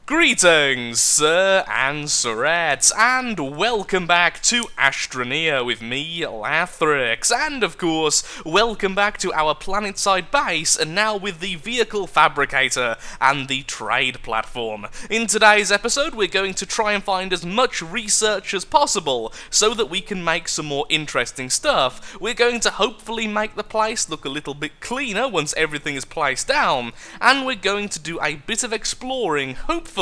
Greetings, sir and sirettes, and welcome back to Astroneer with me, Lathrix, and of course, welcome back to our planetside base, and now with the vehicle fabricator and the trade platform. In today's episode, we're going to try and find as much research as possible, so that we can make some more interesting stuff. We're going to hopefully make the place look a little bit cleaner once everything is placed down, and we're going to do a bit of exploring, hopefully,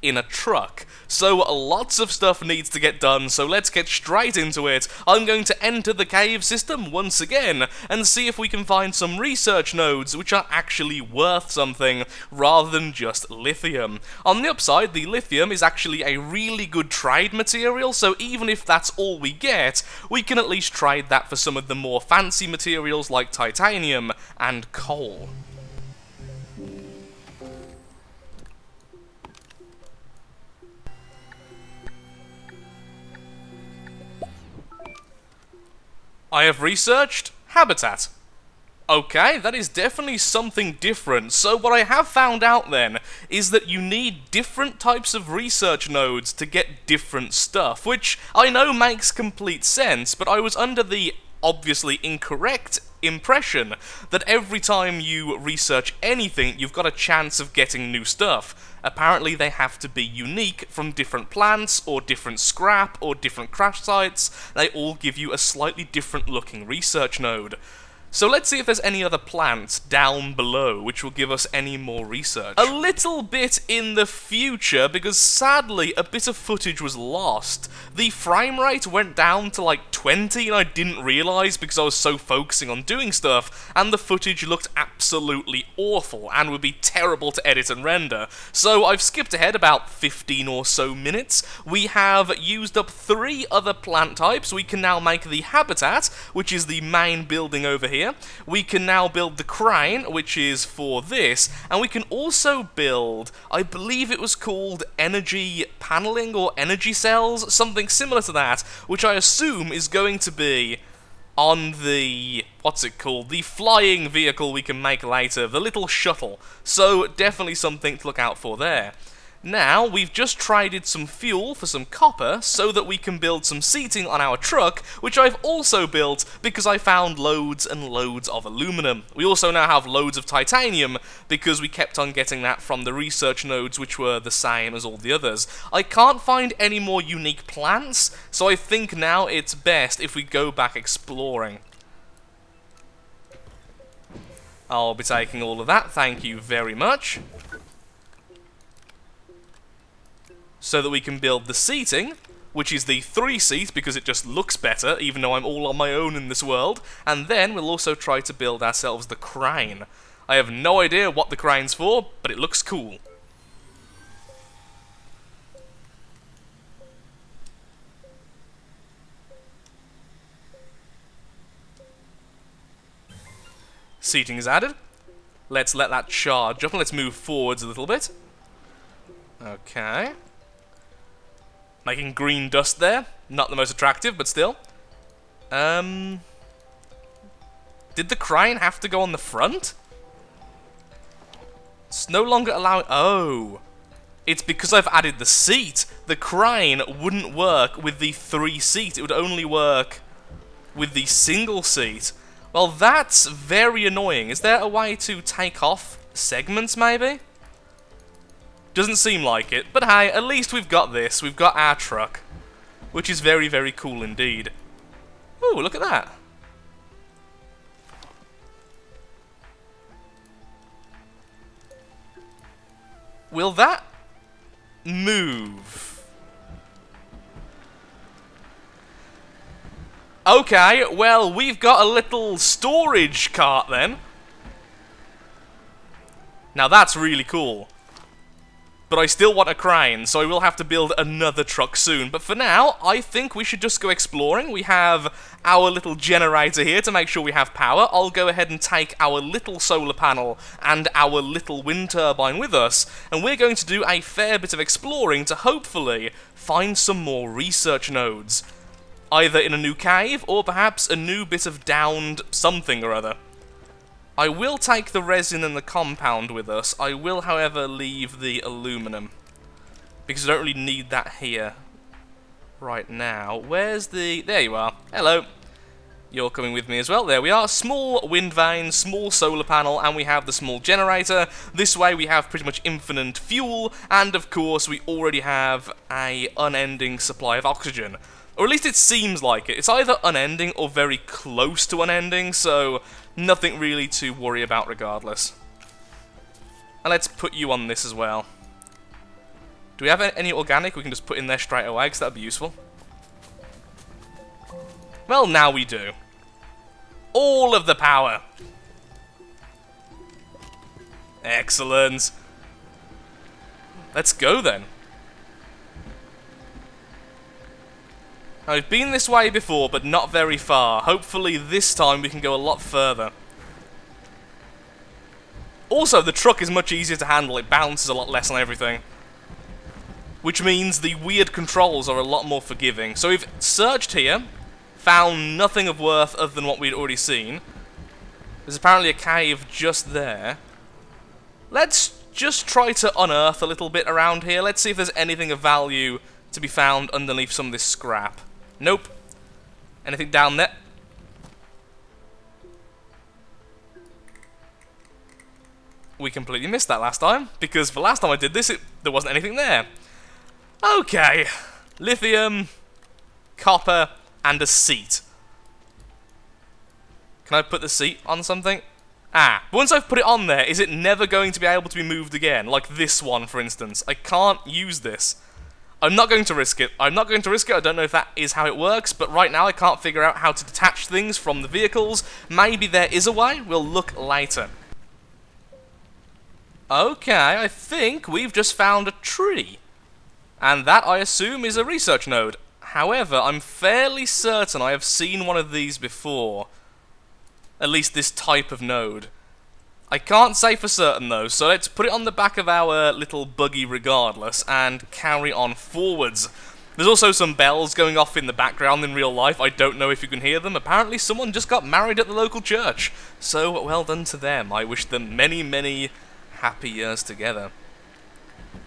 in a truck. So lots of stuff needs to get done, so let's get straight into it. I'm going to enter the cave system once again and see if we can find some research nodes which are actually worth something rather than just lithium. On the upside, the lithium is actually a really good trade material, so even if that's all we get, we can at least trade that for some of the more fancy materials like titanium and coal. I have researched habitat. Okay, that is definitely something different. So what I have found out then is that you need different types of research nodes to get different stuff, which I know makes complete sense, but I was under the obviously incorrect impression that every time you research anything, you've got a chance of getting new stuff. Apparently they have to be unique from different plants, or different scrap, or different crash sites. They all give you a slightly different looking research node. So let's see if there's any other plants down below which will give us any more research. A little bit in the future, because sadly a bit of footage was lost. The frame rate went down to like 20 and I didn't realise because I was so focusing on doing stuff, and the footage looked absolutely awful and would be terrible to edit and render. So I've skipped ahead about 15 or so minutes. We have used up 3 other plant types. We can now make the habitat, which is the main building over here. We can now build the crane, which is for this, and we can also build, I believe it was called energy paneling or energy cells, something similar to that, which I assume is going to be on the, what's it called, the flying vehicle we can make later, the little shuttle. So definitely something to look out for there. Now, we've just traded some fuel for some copper so that we can build some seating on our truck, which I've also built because I found loads and loads of aluminum. We also now have loads of titanium because we kept on getting that from the research nodes, which were the same as all the others. I can't find any more unique plants, so I think now it's best if we go back exploring. I'll be taking all of that, thank you very much. So that we can build the seating, which is the 3-seat because it just looks better, even though I'm all on my own in this world, and then we'll also try to build ourselves the crane. I have no idea what the crane's for, but it looks cool. Seating is added. Let's let that charge up and let's move forwards a little bit. Okay. Making green dust there. Not the most attractive, but still. Did the crane have to go on the front? It's no longer allowing... Oh. It's because I've added the seat. The crane wouldn't work with the 3-seat. It would only work with the single seat. Well, that's very annoying. Is there a way to take off segments, maybe? Doesn't seem like it, but hey, at least we've got this. We've got our truck, which is very, very cool indeed. Ooh, look at that. Will that move? Okay, well, we've got a little storage cart then. Now that's really cool. But I still want a crane, so I will have to build another truck soon. But for now, I think we should just go exploring. We have our little generator here to make sure we have power. I'll go ahead and take our little solar panel and our little wind turbine with us, and we're going to do a fair bit of exploring to hopefully find some more research nodes. Either in a new cave, or perhaps a new bit of downed something or other. I will take the resin and the compound with us. I will, however, leave the aluminum. because I don't really need that here right now. Where's the... There you are. Hello. You're coming with me as well. There we are. Small wind vane, small solar panel, and we have the small generator. This way we have pretty much infinite fuel, and of course we already have a unending supply of oxygen. Or at least it seems like it. It's either unending or very close to unending, so nothing really to worry about regardless. And let's put you on this as well. Do we have any organic we can just put in there straight away, because that'd be useful? Well, now we do. All of the power. Excellent. Let's go then. I've been this way before, but not very far. Hopefully this time we can go a lot further. Also, the truck is much easier to handle. It bounces a lot less on everything. Which means the weird controls are a lot more forgiving. So we've searched here, found nothing of worth other than what we'd already seen. There's apparently a cave just there. Let's just try to unearth a little bit around here. Let's see if there's anything of value to be found underneath some of this scrap. Nope. Anything down there? We completely missed that last time, because the last time I did this, there wasn't anything there. Okay. Lithium, copper, and a seat. Can I put the seat on something? Ah, once I've put it on there, is it never going to be able to be moved again? Like this one, for instance. I can't use this. I'm not going to risk it. I'm not going to risk it. I don't know if that is how it works, but right now I can't figure out how to detach things from the vehicles. Maybe there is a way. We'll look later. Okay, I think we've just found a tree. And that, I assume, is a research node. However, I'm fairly certain I have seen one of these before. At least this type of node. I can't say for certain though, so let's put it on the back of our little buggy regardless, and carry on forwards. There's also some bells going off in the background in real life. I don't know if you can hear them. Apparently someone just got married at the local church. So, well done to them. I wish them many, many happy years together.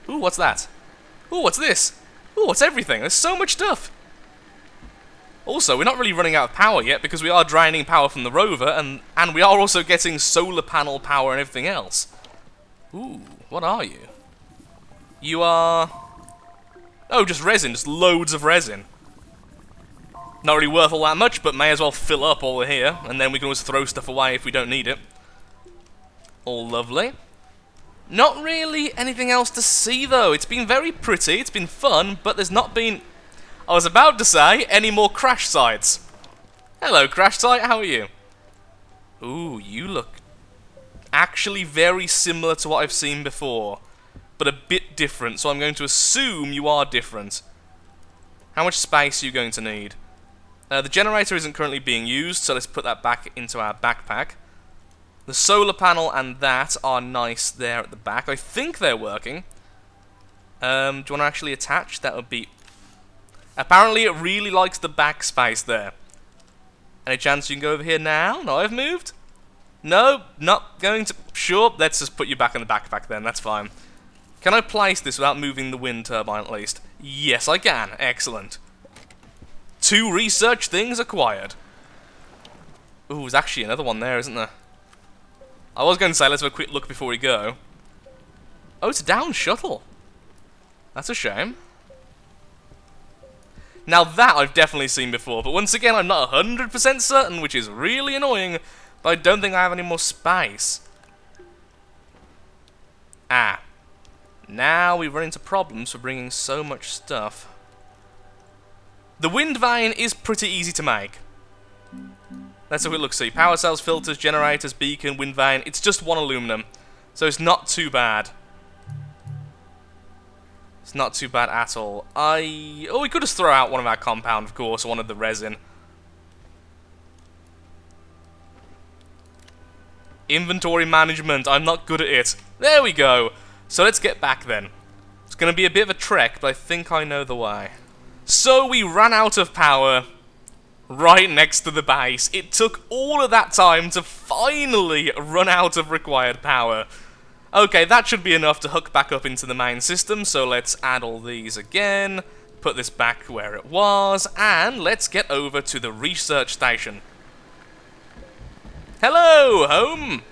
Ooh, what's that? Ooh, what's this? Ooh, what's everything? There's so much stuff. Also, we're not really running out of power yet because we are draining power from the rover, and we are also getting solar panel power and everything else. Ooh, what are you? You are... Oh, just resin, just loads of resin. Not really worth all that much, but may as well fill up all here, and then we can always throw stuff away if we don't need it. All lovely. Not really anything else to see, though. It's been very pretty, it's been fun, but there's not been... I was about to say, any more crash sites. Hello, crash site, how are you? Ooh, you look actually very similar to what I've seen before, but a bit different, so I'm going to assume you are different. How much space are you going to need? The generator isn't currently being used, so let's put that back into our backpack. The solar panel and that are nice there at the back. I think they're working. Do you want to actually attach? That would be... Apparently it really likes the backspace there. Any chance you can go over here now? No, I've moved? No, not going to... Sure, let's just put you back in the backpack then, that's fine. Can I place this without moving the wind turbine at least? Yes, I can. Excellent. 2 research things acquired. Ooh, there's actually another one there, isn't there? I was going to say, let's have a quick look before we go. Oh, it's a down shuttle. That's a shame. Now that I've definitely seen before, but once again I'm not 100% certain, which is really annoying, but I don't think I have any more space. Ah. Now we run into problems for bringing so much stuff. The wind vane is pretty easy to make. Let's have a quick look, see. Power cells, filters, generators, beacon, wind vane. It's just 1 aluminum, so it's not too bad. It's not too bad at all. Oh, we could just throw out one of our compound, of course, or one of the resin. Inventory management. I'm not good at it. There we go. So let's get back then. It's going to be a bit of a trek, but I think I know the way. So we ran out of power right next to the base. It took all of that time to finally run out of required power. Okay, that should be enough to hook back up into the main system, so let's add all these again, put this back where it was, and let's get over to the research station. Hello, home!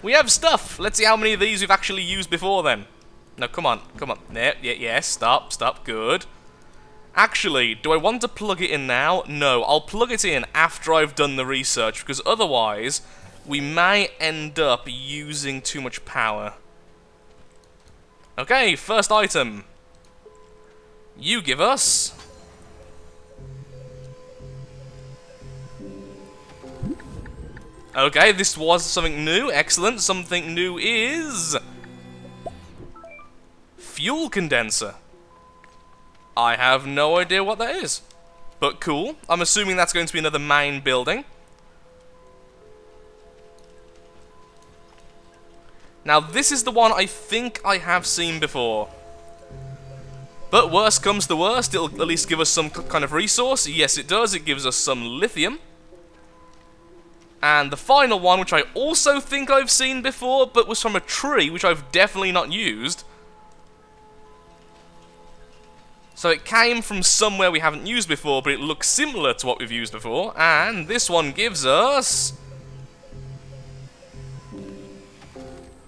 We have stuff! Let's see how many of these we've actually used before then. No, come on, come on. Yes, stop, good. Actually, do I want to plug it in now? No, I'll plug it in after I've done the research, because otherwise we may end up using too much power. Okay, first item. You give us... Okay, this was something new. Excellent. Something new is... fuel condenser. I have no idea what that is. But cool. I'm assuming that's going to be another main building. Now, this is the one I think I have seen before. But worst comes to worst, it'll at least give us some kind of resource. Yes, it does. It gives us some lithium. And the final one, which I also think I've seen before, but was from a tree, which I've definitely not used. So it came from somewhere we haven't used before, but it looks similar to what we've used before. And this one gives us...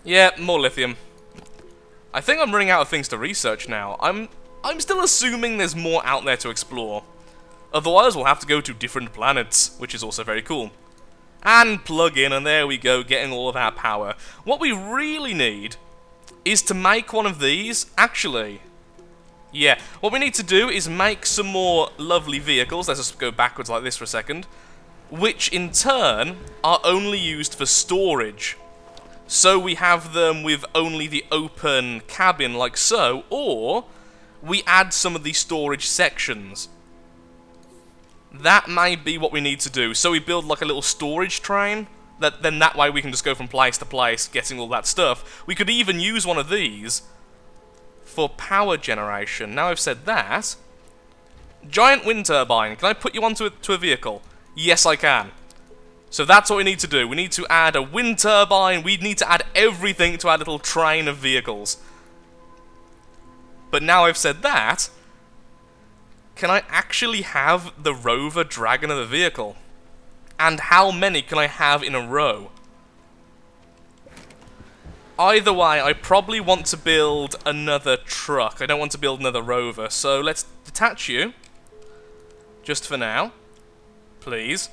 yeah, more lithium. I think I'm running out of things to research now. I'm still assuming there's more out there to explore. Otherwise, we'll have to go to different planets, which is also very cool. And plug in, and there we go, getting all of our power. What we really need is to make one of these. Actually, yeah, what we need to do is make some more lovely vehicles. Let's just go backwards like this for a second. Which, in turn, are only used for storage. So we have them with only the open cabin like so, or we add some of the storage sections. That may be what we need to do. So we build like a little storage train, then that way we can just go from place to place, getting all that stuff. We could even use one of these for power generation. Now I've said that, giant wind turbine, can I put you onto a vehicle? Yes, I can. So that's what we need to do. We need to add a wind turbine. We need to add everything to our little train of vehicles. But now I've said that, can I actually have the rover drag another vehicle? And how many can I have in a row? Either way, I probably want to build another truck. I don't want to build another rover. So let's detach you. Just for now. Please.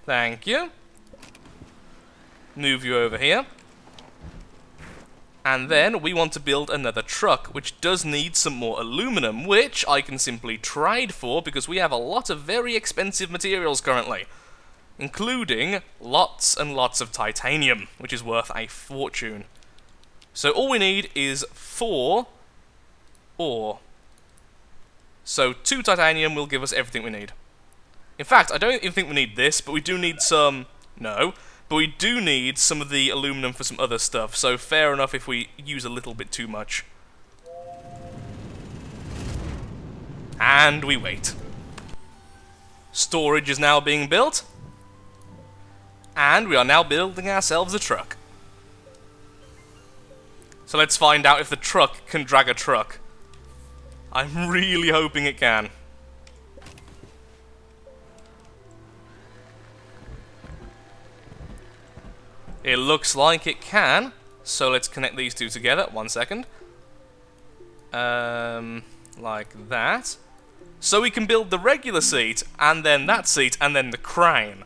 Thank you. Move you over here. And then we want to build another truck, which does need some more aluminum, which I can simply trade for because we have a lot of very expensive materials currently, including lots and lots of titanium, which is worth a fortune. So all we need is 4 ore. So 2 titanium will give us everything we need. In fact, I don't even think we need this, but we do need some... no. But we do need some of the aluminum for some other stuff, so fair enough if we use a little bit too much. And we wait. Storage is now being built. And we are now building ourselves a truck. So let's find out if the truck can drag a truck. I'm really hoping it can. It looks like it can, so let's connect these two together. 1 second. Like that. So we can build the regular seat, and then that seat, and then the crane.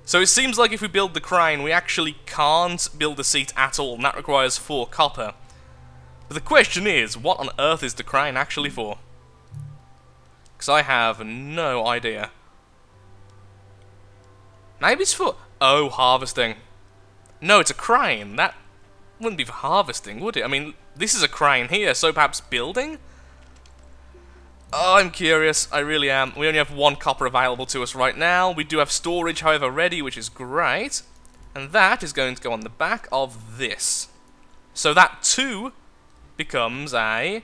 So it seems like if we build the crane, we actually can't build a seat at all, and that requires 4 copper. But the question is, what on earth is the crane actually for? Because I have no idea. Maybe it's for... oh, harvesting. No, it's a crane. That wouldn't be for harvesting, would it? I mean, this is a crane here, so perhaps building? Oh, I'm curious. I really am. We only have 1 copper available to us right now. We do have storage, however, ready, which is great. And that is going to go on the back of this. So that 2 becomes a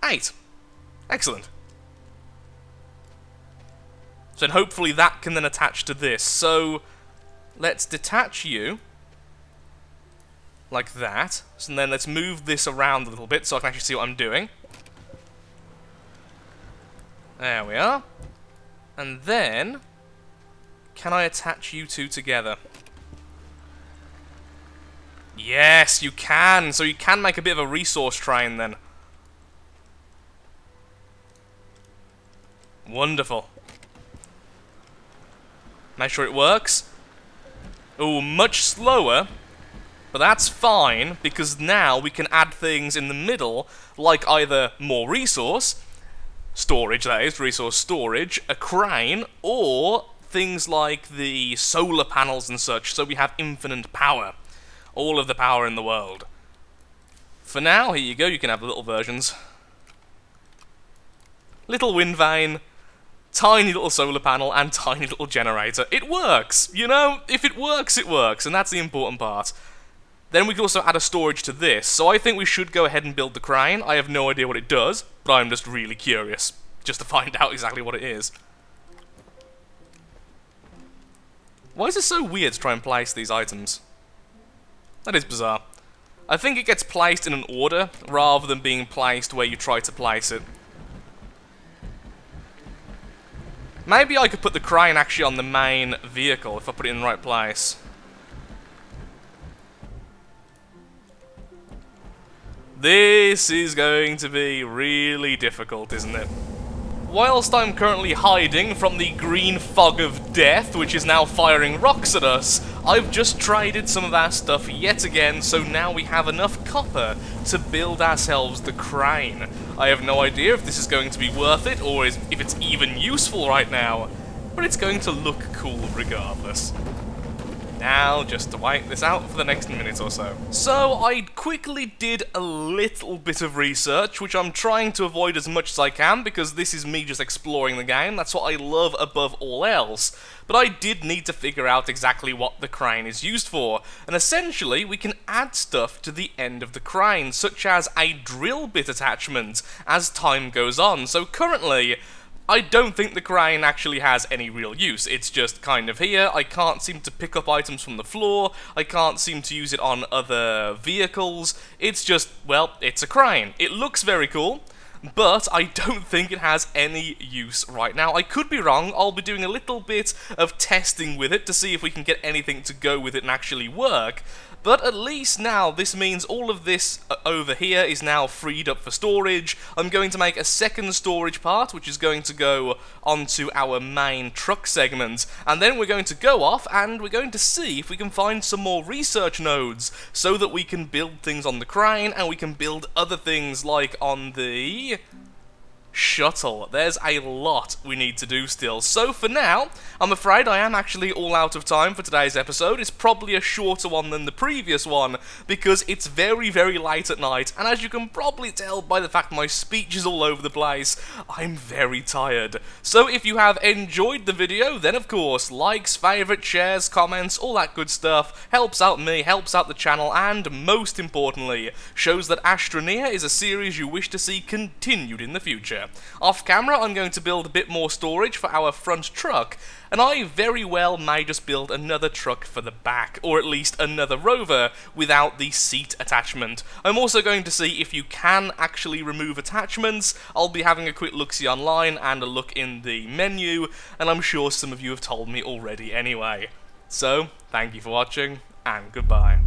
8. Excellent. So then hopefully that can then attach to this. So... let's detach you like that. So then let's move this around a little bit so I can actually see what I'm doing. There we are. And then, can I attach you two together? Yes, you can! So you can make a bit of a resource train then. Wonderful. Make sure it works. Oh, much slower. But that's fine, because now we can add things in the middle, like either more resource, storage that is, resource storage, a crane, or things like the solar panels and such, so we have infinite power. All of the power in the world. For now, here you go, you can have the little versions. Little wind vane, tiny little solar panel, and tiny little generator. It works! You know, if it works, it works, and that's the important part. Then we can also add a storage to this, so I think we should go ahead and build the crane. I have no idea what it does, but I'm just really curious, just to find out exactly what it is. Why is it so weird to try and place these items? That is bizarre. I think it gets placed in an order, rather than being placed where you try to place it. Maybe I could put the crane actually on the main vehicle, if I put it in the right place. This is going to be really difficult, isn't it? Whilst I'm currently hiding from the green fog of death, which is now firing rocks at us, I've just traded some of our stuff yet again, so now we have enough copper to build ourselves the crane. I have no idea if this is going to be worth it, or if it's even useful right now, but it's going to look cool regardless. Now, just to wait this out for the next minute or so. So, I quickly did a little bit of research, which I'm trying to avoid as much as I can, because this is me just exploring the game. That's what I love above all else. But I did need to figure out exactly what the crane is used for. And essentially, we can add stuff to the end of the crane, such as a drill bit attachment, as time goes on. So currently, I don't think the crane actually has any real use. It's just kind of here. I can't seem to pick up items from the floor. I can't seem to use it on other vehicles. It's just, well, it's a crane. It looks very cool, but I don't think it has any use right now. I could be wrong. I'll be doing a little bit of testing with it to see if we can get anything to go with it and actually work. But at least now, this means all of this over here is now freed up for storage. I'm going to make a second storage part, which is going to go onto our main truck segment. And then we're going to go off, and we're going to see if we can find some more research nodes, so that we can build things on the crane, and we can build other things like on the shuttle. There's a lot we need to do still. So for now, I'm afraid I am actually all out of time for today's episode. It's probably a shorter one than the previous one, because it's very, very late at night, and as you can probably tell by the fact my speech is all over the place, I'm very tired. So if you have enjoyed the video, then of course, likes, favourites, shares, comments, all that good stuff, helps out me, helps out the channel, and most importantly, shows that Astroneer is a series you wish to see continued in the future. Off camera, I'm going to build a bit more storage for our front truck, and I very well may just build another truck for the back, or at least another rover without the seat attachment. I'm also going to see if you can actually remove attachments. I'll be having a quick look-see online and a look in the menu, and I'm sure some of you have told me already anyway. So, thank you for watching, and goodbye.